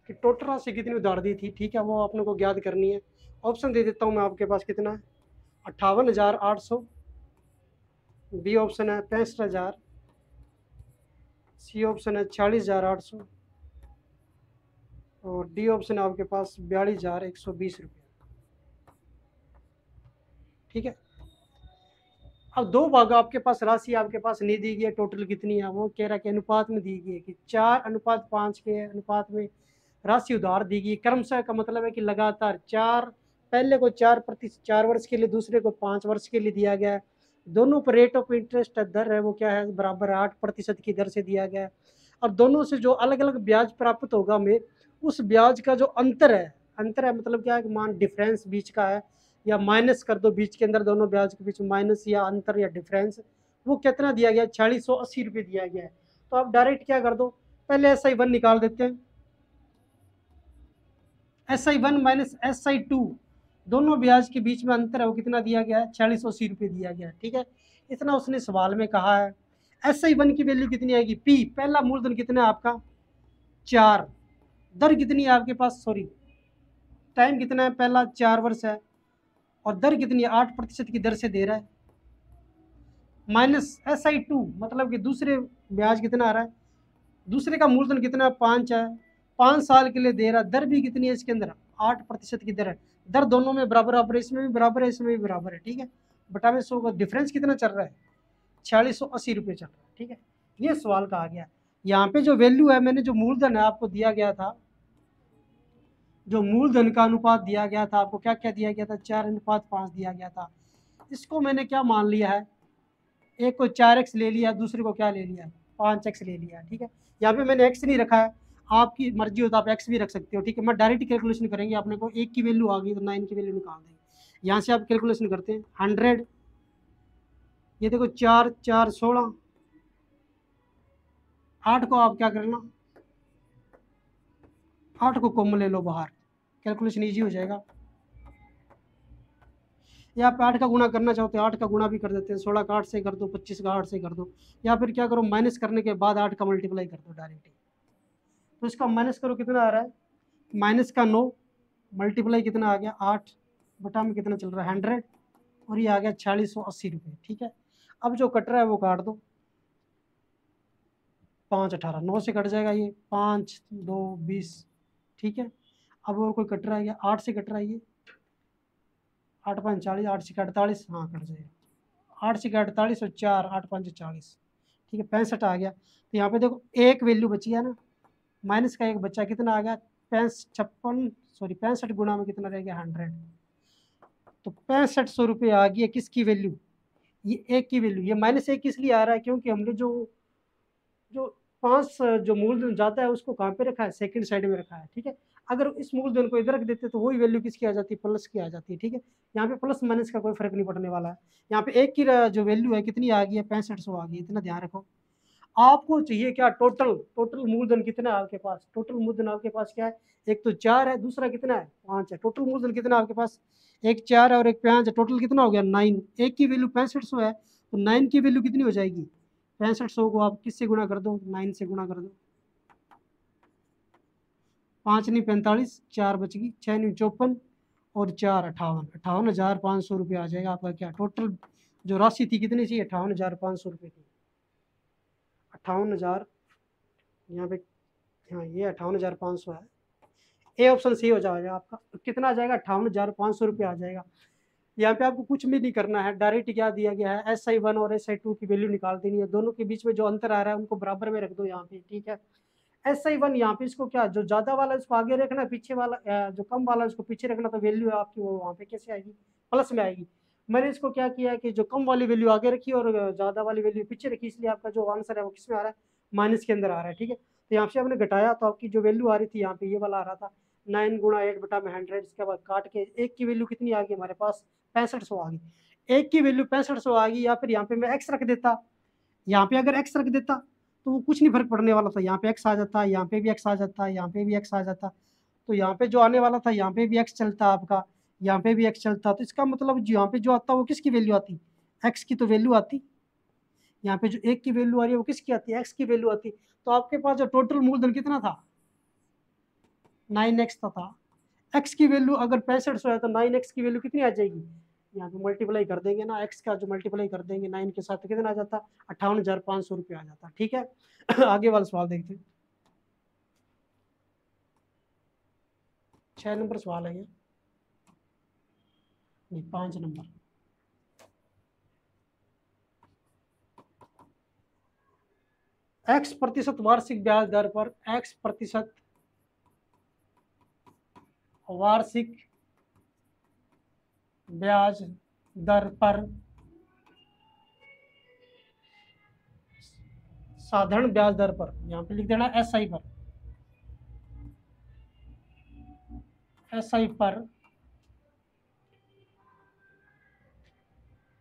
कि टोटल राशि कितनी उधार दी थी, ठीक है, वो अपने को याद करनी है। ऑप्शन दे देता हूँ मैं आपके पास, कितना है? 58,800, बी ऑप्शन है 65,000, सी ऑप्शन है 40,800 और डी ऑप्शन है आपके पास 42,120 रुपये। ठीक है, अब दो भाग आपके पास राशि आपके पास नहीं दी गई है, टोटल कितनी है वो कह रहा है कि अनुपात में दी गई है कि 4:5 के अनुपात में राशि उधार दी गई। क्रमशः का मतलब है कि लगातार पहले को 4 वर्ष के लिए, दूसरे को 5 वर्ष के लिए दिया गया है। दोनों पर रेट ऑफ इंटरेस्ट दर है वो क्या है? बराबर 8% की दर से दिया गया है। और दोनों से जो अलग अलग ब्याज प्राप्त होगा हमें, उस ब्याज का जो अंतर है मतलब क्या है? मान डिफरेंस बीच का है या माइनस कर दो, बीच के अंदर दोनों ब्याज के बीच माइनस या अंतर या डिफरेंस, वो कितना दिया गया? 4680 रुपये दिया गया है। तो आप डायरेक्ट क्या कर दो, पहले SI1 निकाल देते हैं। SI1 माइनस SI2, दोनों ब्याज के बीच में अंतर है वो कितना दिया गया है? 4680 रुपये दिया गया है। ठीक है, इतना उसने सवाल में कहा है। SI1 की वैल्यू कितनी आएगी? P, पहला मूलधन कितना है आपका? 4, दर कितनी है आपके पास? सॉरी, टाइम कितना है? पहला 4 वर्ष है और दर कितनी है? 8% की दर से दे रहा है। माइनस SI2 मतलब कि दूसरे ब्याज कितना आ रहा है? दूसरे का मूलधन कितना है? 5 है, 5 साल के लिए दे रहा है। दर भी कितनी है इसके अंदर? 8% की दर है। दर दोनों में बराबर, इसमें भी बराबर है, इसमें भी बराबर है। ठीक है, बटा में 100 का डिफरेंस कितना चल रहा है? 4680 रुपये चल रहा है। ठीक है, ये सवाल का आ गया। यहाँ पे जो वैल्यू है, मैंने जो मूलधन है आपको दिया गया था, जो मूलधन का अनुपात दिया गया था आपको, क्या क्या दिया गया था? 4:5 दिया गया था। इसको मैंने क्या मान लिया है? एक को 4x ले लिया, दूसरे को क्या ले लिया? 5x ले लिया। ठीक है, यहाँ पे मैंने x नहीं रखा है, आपकी मर्जी हो तो आप x भी रख सकते हो। ठीक है, मैं डायरेक्ट कैलकुलेशन करेंगे, अपने को 1 की वैल्यू आ गई तो 9 की वैल्यू निकाल देंगे। यहाँ से आप कैलकुलेशन करते हैं 100, ये देखो 4 4 16, 8 को आप क्या करना, 8 को कॉमन ले लो बाहर, कैलकुलेशन ईजी हो जाएगा। या आप 8 का गुणा करना चाहो तो 8 का गुणा भी कर देते हैं, 16 का 8 से कर दो, 25 का 8 से कर दो, या फिर क्या करो, माइनस करने के बाद 8 का मल्टीप्लाई कर दो डायरेक्ट। तो इसका माइनस करो, कितना आ रहा है? माइनस का 9, मल्टीप्लाई कितना आ गया? 8 बटा में कितना चल रहा है? 100, और ये आ गया 4680 रुपये। ठीक है, अब जो कट रहा है वो काट दो, 5 18, 9 से कट जाएगा ये, 5 2 20। ठीक है, अब और कोई कट रहा है? 8 से कट रहा है ये, 8 5 40, 8 से 48, हाँ कट जाएगा, 8 से 48 और 4 8 5 40। ठीक है, 65 आ गया। तो यहाँ पे देखो एक वैल्यू बची है ना, माइनस का एक बच्चा, कितना आ गया? 65 गुणा में कितना रह गया? 100। तो 6500 रुपये आ गया। किसकी वैल्यू? ये एक की वैल्यू। ये -1 इसलिए आ रहा है क्योंकि हमने जो जो 5 जो मूलधन जाता है उसको कहाँ पे रखा है? सेकंड साइड में रखा है। ठीक है, अगर इस मूलधन को इधर रख देते तो वही वैल्यू किसकी आ जाती? प्लस की आ जाती है। ठीक है, यहाँ पे प्लस माइनस का कोई फर्क नहीं पड़ने वाला है। यहाँ पे एक की जो वैल्यू है कितनी आ गई है? 6500 आ गई, इतना ध्यान रखो। आपको चाहिए क्या, टोटल टोटल मूलधन कितना है आपके पास, टोटल मूलधन आपके पास क्या है, एक तो 4 है, दूसरा कितना है 5 है, टोटल मूलधन कितना है आपके पास, एक 4 है और एक 5 है, टोटल कितना हो गया 9। एक की वैल्यू 6500 है तो 9 की वैल्यू कितनी हो जाएगी, 6500 को आप किससे गुणा कर दो, 9 से गुणा कर दो, 5 नहीं 45, 4 बच गई, 6 नहीं 54 और 4 58, 58,500 रुपये आ जाएगा आपका क्या टोटल जो राशि थी कितनी थी, 58,500 रुपये थी। 58,000 यहाँ पे, हाँ ये 58,500 है, ए ऑप्शन सही हो जाएगा आपका। कितना आ जाएगा, 58,500 रुपये आ जाएगा। यहाँ पे आपको कुछ भी नहीं करना है, डायरेक्ट क्या दिया गया है, SI1 और SI2 की वैल्यू निकाल देनी है, दोनों के बीच में जो अंतर आ रहा है उनको बराबर में रख दो यहाँ पे, ठीक है। SI1 यहाँ पे इसको क्या, जो ज्यादा वाला इसको आगे रखना, पीछे वाला जो कम वाला उसको पीछे रखना, तो वैल्यू आपकी वो वहाँ पे कैसे आएगी, प्लस में आएगी। मैंने इसको क्या किया है कि जो कम वाली वैल्यू आगे रखी और ज्यादा वाली वैल्यू पीछे रखी, इसलिए आपका जो आंसर है वो किस में आ रहा है, माइनस के अंदर आ रहा है, ठीक है। तो यहाँ से आपने घटाया तो आपकी जो वैल्यू आ रही थी यहाँ पे ये वाला आ रहा था 9 गुणा 8/100, इसके बाद काट के एक की वैल्यू कितनी आ गई हमारे पास, 6500 आ गई। एक की वैल्यू 6500 आ गई, या फिर यहाँ पे मैं एक्स रख देता, यहाँ पे अगर एक्स रख देता तो वो कुछ नहीं फर्क पड़ने वाला था, यहाँ पे एक्स आ जाता, यहाँ पे भी एक्स आ जाता, यहाँ पे भी एक्स आ जाता, तो यहाँ पे जो आने वाला था यहाँ पे भी एक्स चलता आपका, यहाँ पे भी एक्स चलता, तो इसका मतलब जो यहाँ पे जो आता वो किसकी वैल्यू आती, एक्स की तो वैल्यू आती। यहाँ पे जो एक की वैल्यू आ रही है वो किसकी आती है, एक्स की वैल्यू आती। तो आपके पास जो टोटल मूलधन कितना था, 9x था। एक्स की वैल्यू अगर 6500 है तो 9x की वैल्यू कितनी आ जाएगी, यहाँ पे मल्टीप्लाई कर देंगे ना, एक्स का जो मल्टीप्लाई कर देंगे 9 के साथ तो कितना आ जाता, 58,500 रुपये आ जाता, ठीक है। आगे वाला सवाल देखते हैं, 6 नंबर सवाल है ये, नहीं 5 नंबर। x प्रतिशत वार्षिक ब्याज दर पर, x प्रतिशत वार्षिक ब्याज दर पर साधारण ब्याज दर पर, यहाँ पे लिख देना SI पर, SI पर,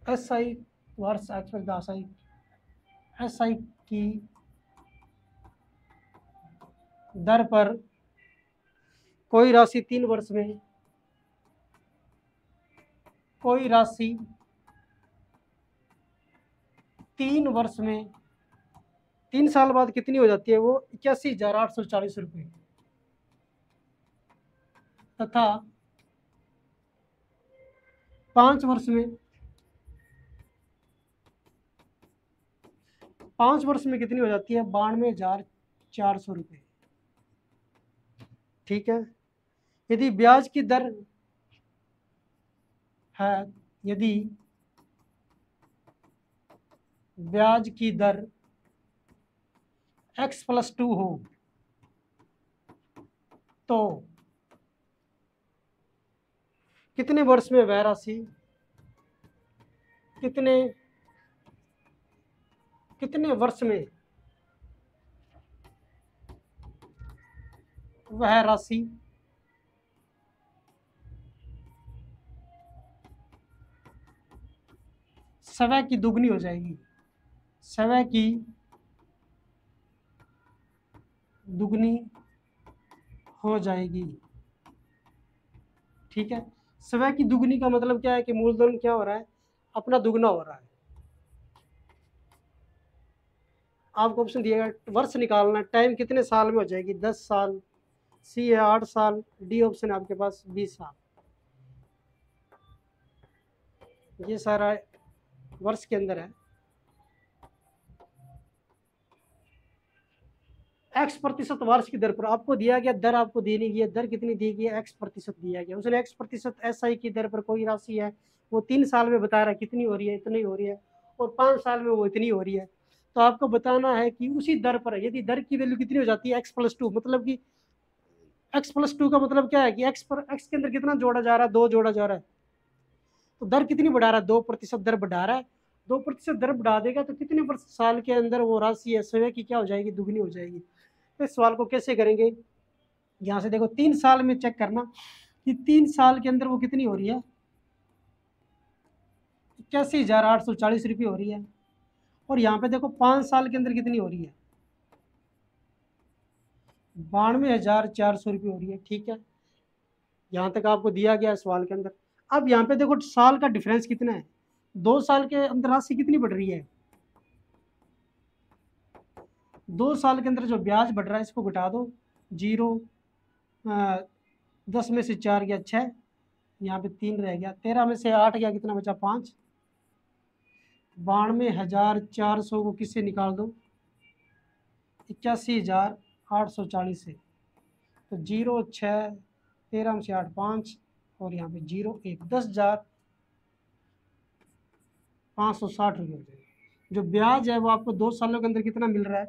SI वर्ष SI की दर पर कोई राशि 3 वर्ष में, कोई राशि 3 वर्ष में 3 साल बाद कितनी हो जाती है वो 81,840 रुपये, तथा 5 वर्ष में, 5 वर्ष में कितनी हो जाती है 92,400 रुपये, ठीक है। यदि ब्याज की दर है, यदि ब्याज की दर x+2 हो तो कितने वर्ष में वह राशि, कितने वर्ष में वह राशि समय की दुगनी हो जाएगी, समय की दुगनी हो जाएगी, ठीक है। समय की दुगनी का मतलब क्या है कि मूलधन क्या हो रहा है, अपना दुगना हो रहा है। आपको ऑप्शन दिएगा वर्ष निकालना, टाइम कितने साल में हो जाएगी, 10 साल, सी है 8 साल, डी ऑप्शन है आपके पास 20 साल। ये सारा वर्ष के अंदर है। x प्रतिशत वर्ष की दर पर आपको दिया गया, दर आपको देनी गई है, दर कितनी दी गई है, x प्रतिशत दिया गया, उसने x प्रतिशत SI की दर पर कोई राशि है वो 3 साल में बता रहा है कितनी हो रही है, इतनी हो रही है, और 5 साल में वो इतनी हो रही है। तो आपको बताना है कि उसी दर पर यदि दर की वैल्यू कितनी हो जाती है x+2, मतलब कि x+2 का मतलब क्या है कि x के अंदर कितना जोड़ा जा रहा है, 2 जोड़ा जा रहा है, तो दर कितनी बढ़ा रहा है, 2% दर बढ़ा रहा है, 2% दर बढ़ा देगा तो कितने वर्ष साल के अंदर वो राशि है समय की क्या हो जाएगी, दुगनी हो जाएगी। तो इस सवाल को कैसे करेंगे, यहाँ से देखो 3 साल में चेक करना कि 3 साल के अंदर वो कितनी हो रही है, 81,840 रुपये हो रही है, और यहाँ पे देखो 5 साल के अंदर कितनी हो रही है, 92,400 रुपये हो रही है। ठीक है, यहाँ तक आपको दिया गया है सवाल के अंदर। अब यहाँ पे देखो साल का डिफरेंस कितना है, 2 साल के अंदर राशि कितनी बढ़ रही है, 2 साल के अंदर जो ब्याज बढ़ रहा है इसको घटा दो, 0, 10 में से 4 गया 6, यहाँ पे 3 रह गया, 13 में से 8 गया, कितना बचा 5, 92,400 को किससे निकाल दो, 81,840 से। तो 0, 6, 13 में से 8 5 और यहाँ पे 0 1, 10,560 रुपये हो जाएगा। जो ब्याज है वो आपको 2 सालों के अंदर कितना मिल रहा है,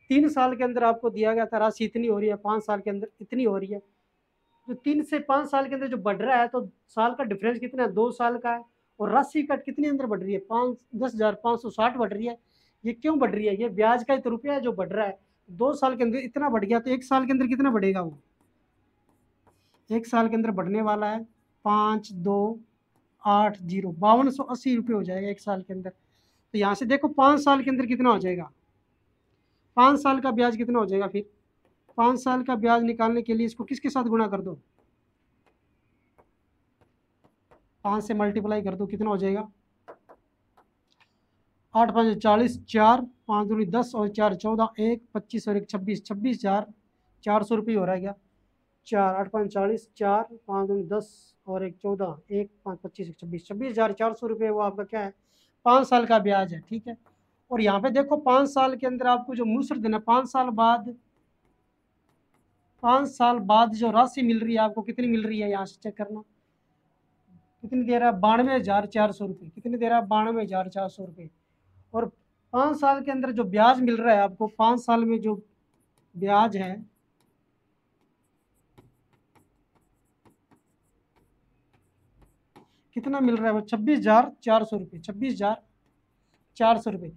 3 साल के अंदर आपको दिया गया था राशि इतनी हो रही है, 5 साल के अंदर इतनी हो रही है। जो 3 से 5 साल के अंदर जो बढ़ रहा है तो साल का डिफरेंस कितना है, 2 साल का है। और राशि कट कितनी अंदर बढ़ रही है, 10,560 बढ़ रही है। ये क्यों बढ़ रही है, ये ब्याज का ही तो रुपया है जो बढ़ रहा है। 2 साल के अंदर इतना बढ़ गया तो 1 साल के अंदर कितना बढ़ेगा, वो 1 साल के अंदर बढ़ने वाला है 5, 2, 8, 0, 5280 रुपये हो जाएगा 1 साल के अंदर। तो यहाँ से देखो 5 साल के अंदर कितना हो जाएगा, 5 साल का ब्याज कितना हो जाएगा। फिर 5 साल का ब्याज निकालने के लिए इसको किसके साथ गुणा कर दो, 5 से मल्टीप्लाई कर दो, कितना हो जाएगा, 8 5 40, 4 5 दूनी 10 और 4 14, 1 25 और 1 26, 26,400 रुपये हो रहा है क्या, 4 8 5 40, 4 5 दूनी 10 और 1 14, 1 5 25 26, 26,400 रुपये वो आपका क्या है, 5 साल का ब्याज है। ठीक है, और यहाँ पे देखो 5 साल के अंदर आपको जो मूसर देना, 5 साल बाद जो राशि मिल रही है आपको कितनी मिल रही है, यहाँ से चेक करना कितनी दे रहा है, 92,400 रुपये। कितनी दे रहा है, 92,400 रुपये। और 5 साल के अंदर जो ब्याज मिल रहा है आपको, 5 साल में जो ब्याज है कितना मिल रहा है, वो 26,400 रुपये, 26,400 रुपये।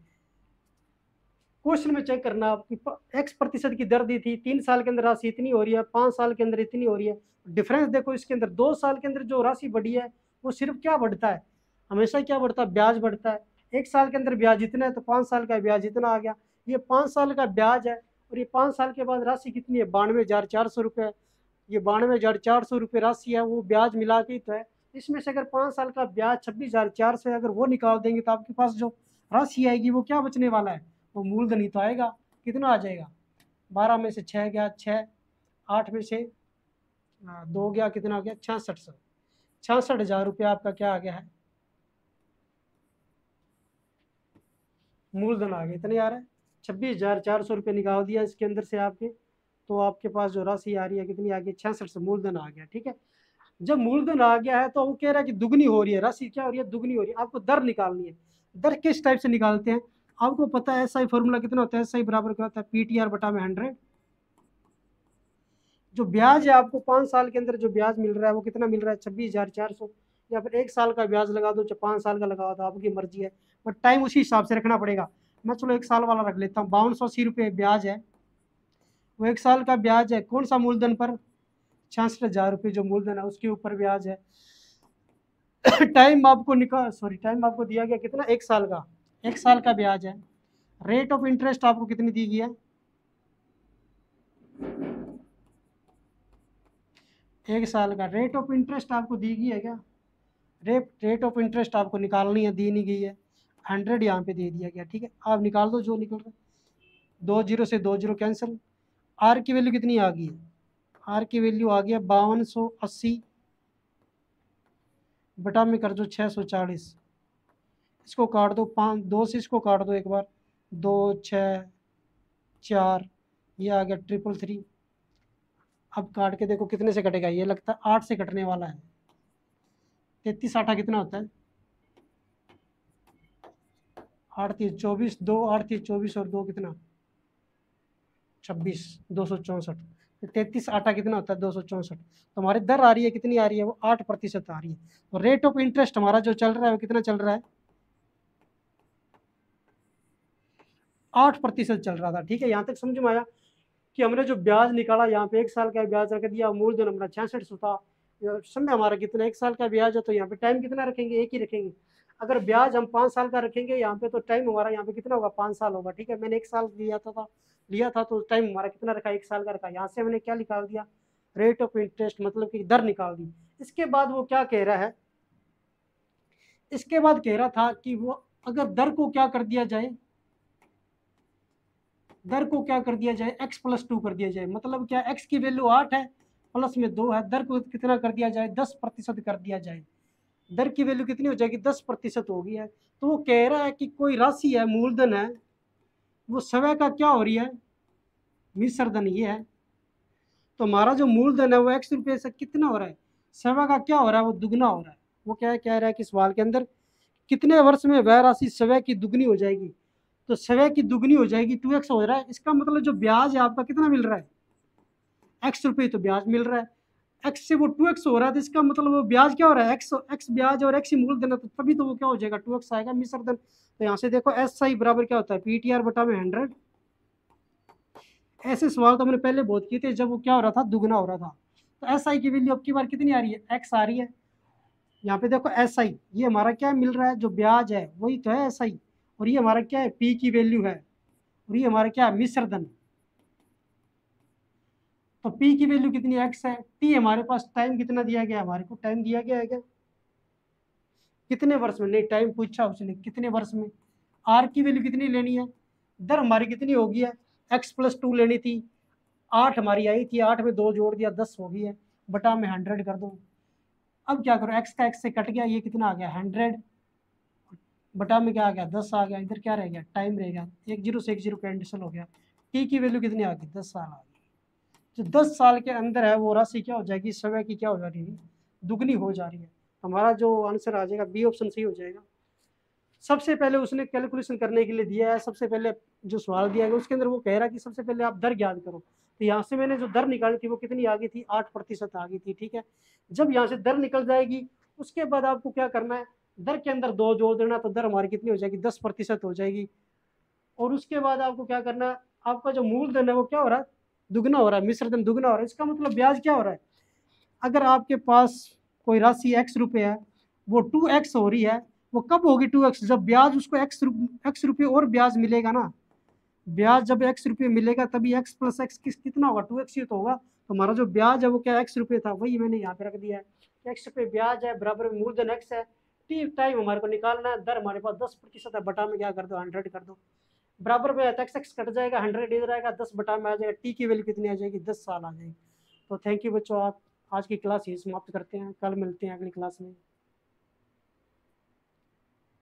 क्वेश्चन में चेक करना, आपकी x% की दर दी थी, 3 साल के अंदर राशि इतनी हो रही है, 5 साल के अंदर इतनी हो रही है। डिफरेंस देखो इसके अंदर, 2 साल के अंदर जो राशि बढ़ी है वो सिर्फ क्या बढ़ता है, हमेशा क्या बढ़ता है, ब्याज बढ़ता है। 1 साल के अंदर ब्याज इतना है तो 5 साल का ब्याज इतना आ गया। ये 5 साल का ब्याज है और ये 5 साल के बाद राशि कितनी है, 92,400 रुपये। ये 92,400 रुपये राशि है, वो ब्याज मिला के ही तो है। इसमें से अगर 5 साल का ब्याज 26,400 है, अगर वो निकाल देंगे तो आपके पास जो राशि आएगी वो क्या बचने वाला है, वो मूलधन ही तो आएगा। कितना आ जाएगा, 12 में से 6 गया 6, 8 में से 2 गया, कितना हो गया 66,000 रुपये आपका क्या आ गया है, मूलधन आ गया। इतने आ रहा है, 26,400 रुपये निकाल दिया इसके अंदर से आपके, तो आपके पास जो राशि आ रही है कितनी आ गई, 66 से मूलधन आ गया। ठीक है, जब मूलधन आ गया है तो वो कह रहा है कि दुगनी हो रही है राशि, क्या हो रही है, दुगनी हो रही है। आपको दर निकालनी है। दर किस टाइप से निकालते हैं, आपको पता है SI फॉर्मूला कितना होता है, SI बराबर क्या होता है, PTR बटा में 100। जो ब्याज है आपको 5 साल के अंदर जो ब्याज मिल रहा है वो कितना मिल रहा है, 26,400। या फिर 1 साल का ब्याज लगा दो, 5 साल का लगा दो, आपकी मर्जी है, बट टाइम उसी हिसाब से रखना पड़ेगा। मैं चलो 1 साल वाला रख लेता हूँ, 5280 रुपये ब्याज है, वो 1 साल का ब्याज है। कौन सा मूलधन पर, 66,000 रुपये जो मूलधन है उसके ऊपर ब्याज है। टाइम आपको टाइम आपको दिया गया कितना, 1 साल का, 1 साल का ब्याज है। रेट ऑफ इंटरेस्ट आपको कितनी दी गई है, 1 साल का। रेट ऑफ इंटरेस्ट आपको दी गई है क्या, रेट ऑफ इंटरेस्ट आपको निकालनी है, दी नहीं गई है, 100 यहाँ पे दे दिया गया। ठीक है, आप निकाल दो जो निकल रहा है, 2 0 से 2 0 कैंसिल। आर की वैल्यू कितनी आ गई है, आर की वैल्यू आ गया 5280 बटा में कर दो 640, इसको काट दो 5, 2 से इसको काट दो एक बार, 2 6 4, ये आ गया 333। अब काट के देखो कितने से कटेगा, ये लगता है 8 से कटने वाला है। 33 8 कितना होता है, 8 3 24, 2 8 3 24 और 2 कितना 26, 264। 33 8 कितना होता है, 264। तो हमारी दर आ रही है, कितनी आ रही है, वो 8% आ रही है। तो रेट ऑफ इंटरेस्ट हमारा जो चल रहा है वो कितना चल रहा है, 8% चल रहा था। ठीक है, यहाँ तक समझ में आया कि हमने जो ब्याज निकाला, यहाँ पे 1 साल का ब्याज रख दिया, मूलधन हमारा 66 था। समय हमारा कितना, 1 साल का ब्याज है, तो यहाँ पे टाइम कितना रखेंगे, 1 ही रखेंगे। अगर ब्याज हम 5 साल का रखेंगे यहाँ पे, तो टाइम हमारा यहाँ पे कितना होगा, 5 साल होगा। ठीक है, मैंने 1 साल लिया था तो टाइम हमारा कितना रखा, 1 साल का रखा। यहाँ से मैंने क्या निकाल दिया, रेट ऑफ इंटरेस्ट, मतलब कि दर निकाल दी। इसके बाद वो क्या कह रहा है, इसके बाद कह रहा था कि वो अगर दर को क्या कर दिया जाए, दर को क्या कर दिया जाए, x + 2 कर दिया जाए। मतलब क्या, x की वैल्यू 8 है, प्लस में 2 है, दर को कितना कर दिया जाए, 10% कर दिया जाए। दर की वैल्यू कितनी हो जाएगी, 10% होगी है। तो वो कह रहा है कि कोई राशि है, मूलधन है, वो समय का क्या हो रही है, मिश्र धन ये है। तो हमारा जो मूलधन है वो x रुपये से कितना हो रहा है, समय का क्या हो रहा है, वो दुगना हो रहा है। वो क्या कह रहा है कि सवाल के अंदर, कितने वर्ष में वह राशि समय की दुगनी हो जाएगी। तो समय की दुगनी हो जाएगी, 2x हो रहा है। इसका मतलब जो ब्याज है आपका कितना मिल रहा है, x रुपये तो ब्याज मिल रहा है, x से वो 2x हो रहा है। तो इसका मतलब वो ब्याज क्या हो रहा है, x ब्याज और x ही मूलधन है, तो तभी तो वो क्या हो जाएगा, 2x आएगा मिश्र धन। तो यहाँ से देखो SI बराबर क्या होता है, PTR बटा में 100। ऐसे सवाल तो हमने पहले बहुत किए थे, जब वो क्या हो रहा था, दुगना हो रहा था। तो SI की वैल्यू अब की बार कितनी आ रही है, x आ रही है। यहाँ पे देखो SI, ये हमारा क्या मिल रहा है, जो ब्याज है वही तो है SI, और ये हमारा क्या है, P की वैल्यू है, और ये हमारा क्या है, मिश्र धन। तो P की वैल्यू कितनी, x है। T हमारे पास टाइम कितना दिया गया, हमारे को टाइम दिया गया है क्या, कितने वर्ष में, नहीं टाइम पूछा उसने कितने वर्ष में। R की वैल्यू कितनी लेनी है, दर हमारी कितनी होगी है, x + 2 लेनी थी, 8 हमारी आई थी, 8 में 2 जोड़ दिया, 10 हो गई है, बटा में 100 कर दो। अब क्या करो, x का x से कट गया, ये कितना आ गया 100, बटा में क्या आ गया 10 आ गया, इधर क्या रह गया, टाइम रह गया, 1 0 से 1 0 कैंसिल हो गया। T की वैल्यू कितनी आ गई, 10 साल आ गई। जो 10 साल के अंदर है वो राशि क्या हो जाएगी, समय की क्या हो जा रही है, दुगनी हो जा रही है। हमारा जो आंसर आ जाएगा बी ऑप्शन सही हो जाएगा। सबसे पहले उसने कैलकुलेशन करने के लिए दिया है, सबसे पहले जो सवाल दिया है उसके अंदर वो कह रहा है कि सबसे पहले आप दर ज्ञात करो। तो यहाँ से मैंने जो दर निकाली थी वो कितनी आ गई थी, 8% आ गई थी। ठीक है, जब यहाँ से दर निकल जाएगी उसके बाद आपको क्या करना है, दर के अंदर 2 जोड़ देना, तो दर हमारी कितनी हो जाएगी, 10% हो जाएगी। और उसके बाद आपको क्या करना है, आपका जो मूलधन है वो क्या हो रहा है, दुगना हो रहा है, मिश्र धन दुगना हो रहा है। इसका मतलब ब्याज क्या हो रहा है, अगर आपके पास कोई राशि x रुपये है, वो 2x हो रही है, वो कब होगी 2x, जब ब्याज उसको x रुपये और ब्याज मिलेगा ना। ब्याज जब x रुपये मिलेगा तभी x + x कितना होगा, 2x ही तो होगा। तो हमारा जो ब्याज है वो क्या x रुपये था, वही मैंने यहाँ पे रख दिया है, x रुपये ब्याज है, बराबर में मूलधन x है। टी टाइम हमारे को निकालना है, दर हमारे पास 10% है, बटा में क्या कर दो 100 कर दो, बराबर में x कट जाएगा, 100 इधर आएगा, 10 बटा में आ जाएगा, टी की वैल्यू कितनी आ जाएगी, 10 साल आ जाएगी। तो थैंक यू बच्चों, आप आज की क्लास यही समाप्त करते हैं, कल मिलते हैं अगली क्लास में।